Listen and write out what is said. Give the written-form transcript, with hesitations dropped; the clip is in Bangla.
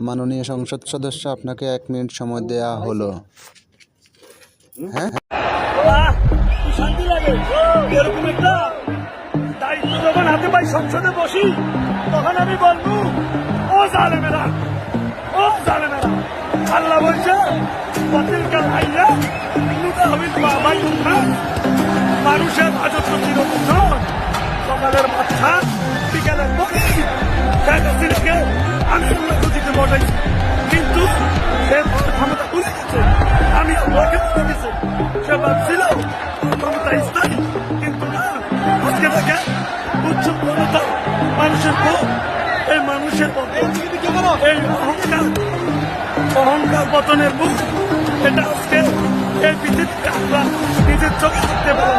মাননীয় সংসদ সদস্য, আপনাকে 1 মিনিট সময় দেয়া হলো। হ্যাঁ, শান্তি লাগে। এরকম একটা দায়িত্ব যখন হাতে পাই সংসদে বসি, তখন আমি বলবো, ও জালেমেরা, ও জালেমেরা, আল্লাহ বলছে মানুষের রাজত্ব চিরদিন নয়। সকালের বাচ্চা বিকালের পরে আমি দিতে বসাইছি, কিন্তু সে ক্ষমতা ভুলে গেছে। আমি আমাকে বলেছি সে ভাবছিল ক্ষমতা স্থায়ী, কিন্তু না, আজকে দেখে উচ্চ ক্ষমতা মানুষের ভোট, এই মানুষের এই অহংকার পতনের মুখ, এটা আজকে এই পৃথিবীতে আমরা নিজের চোখে দেখতে পাবো।